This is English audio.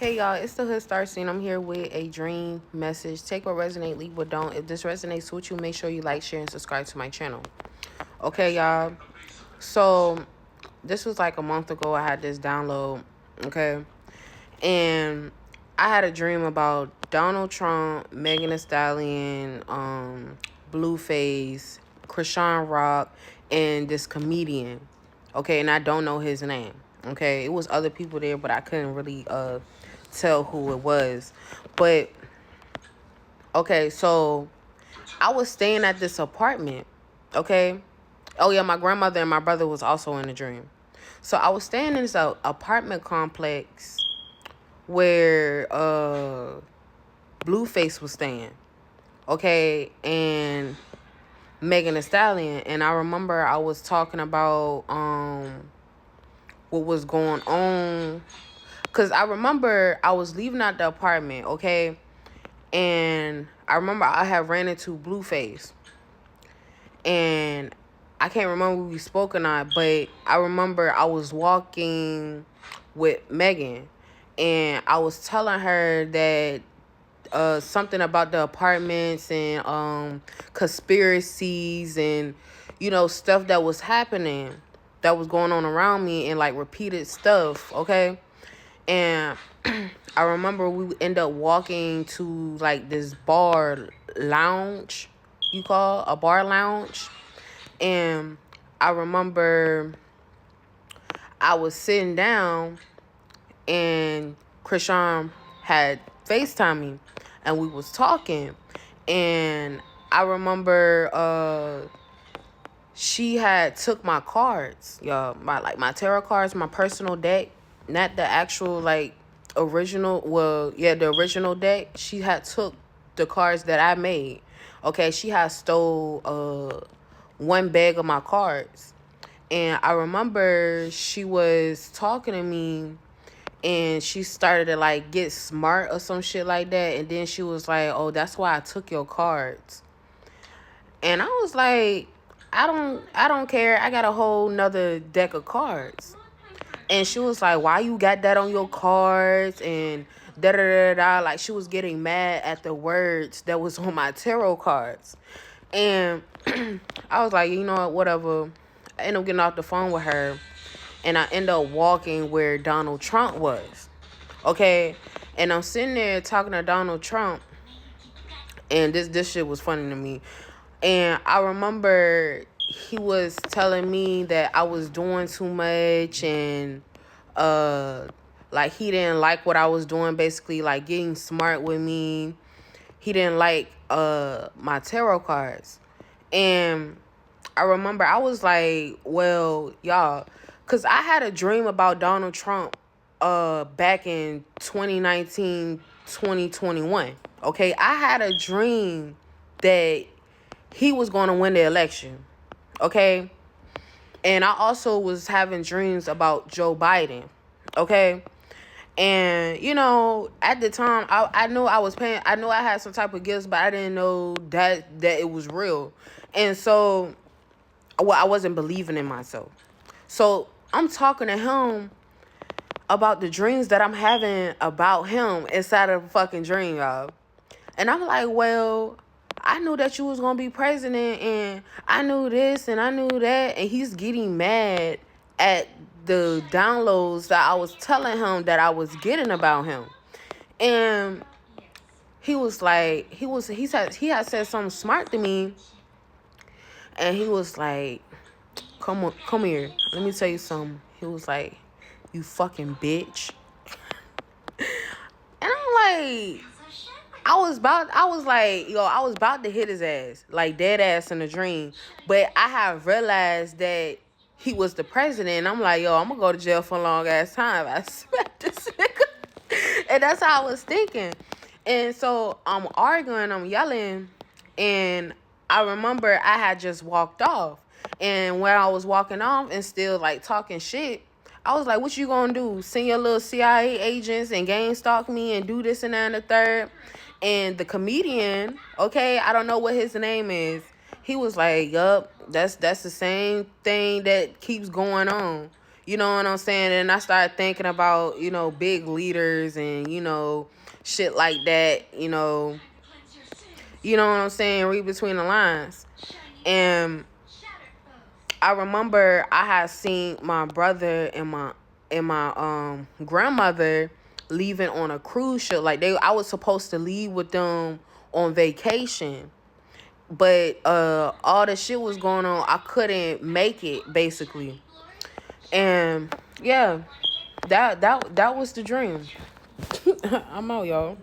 Hey y'all, it's the Hood Star Scene. I'm here with a dream message. Take what resonate, leave what don't. If this resonates with you, make sure you like, share, and subscribe to my channel. Okay, y'all. So this was like a month ago. I had this download. Okay, and I had a dream about Donald Trump, Megan Thee Stallion, Blueface, Krishan Rock, and this comedian. Okay, and I don't know his name. Okay, it was other people there, but I couldn't really tell who it was. But okay, so I was staying at this apartment. Okay. Oh yeah, my grandmother and my brother was also in the dream. So I was staying in this apartment complex where Blueface was staying. Okay, and Megan Thee Stallion, and I remember I was talking about what was going on, cause I remember I was leaving out the apartment. Okay, and I remember I had ran into Blueface, and I can't remember if we spoke or not, but I remember I was walking with Megan, and I was telling her that something about the apartments and conspiracies and stuff that was happening, that was going on around me, and like repeated stuff. Okay, and I remember we end up walking to like this bar lounge, you call a bar lounge. And I remember I was sitting down and Krishan had FaceTime me and we was talking. And I remember she had took my cards, y'all, my tarot cards, my personal deck, not the actual like original. Well, yeah, the original deck. She had took the cards that I made. Okay, she had stole one bag of my cards, and I remember she was talking to me, and she started to like get smart or some shit like that, and then she was like, "Oh, that's why I took your cards." And I was like, I don't care. I got a whole nother deck of cards. And she was like, why you got that on your cards? And da da da da. Like, she was getting mad at the words that was on my tarot cards. And I was like, you know what, whatever. I ended up getting off the phone with her. And I ended up walking where Donald Trump was. Okay? And I'm sitting there talking to Donald Trump. And this shit was funny to me. And I remember he was telling me that I was doing too much, and like he didn't like what I was doing, basically like getting smart with me. He didn't like my tarot cards. And I remember I was like, well, y'all, cuz I had a dream about Donald Trump back in 2019, 2021. Okay? I had a dream that he was going to win the election. Okay? And I also was having dreams about Joe Biden. Okay? And, at the time, I knew I was paying. I knew I had some type of gifts, but I didn't know that it was real. And so, well, I wasn't believing in myself. So, I'm talking to him about the dreams that I'm having about him inside of a fucking dream, y'all. And I'm like, well, I knew that you was going to be president, and I knew this and I knew that. And he's getting mad at the downloads that I was telling him that I was getting about him. And he was like, he had said something smart to me. And he was like, come here. Let me tell you something. He was like, you fucking bitch. And I'm like, I was like, yo, I was about to hit his ass, like dead ass in a dream. But I have realized that he was the president. And I'm like, yo, I'm gonna go to jail for a long ass time. I smacked this nigga. And that's how I was thinking. And so I'm arguing, I'm yelling, and I remember I had just walked off. And when I was walking off and still like talking shit, I was like, what you gonna do? Send your little CIA agents and gang stalk me and do this and that and the third? And the comedian, okay, I don't know what his name is. He was like, yup, that's the same thing that keeps going on. You know what I'm saying? And I started thinking about, big leaders and, shit like that, you know what I'm saying? Read between the lines. And I remember I had seen my brother and my grandmother leaving on a cruise ship. Like I was supposed to leave with them on vacation. But all the shit was going on. I couldn't make it basically. And yeah, that was the dream. I'm out, y'all.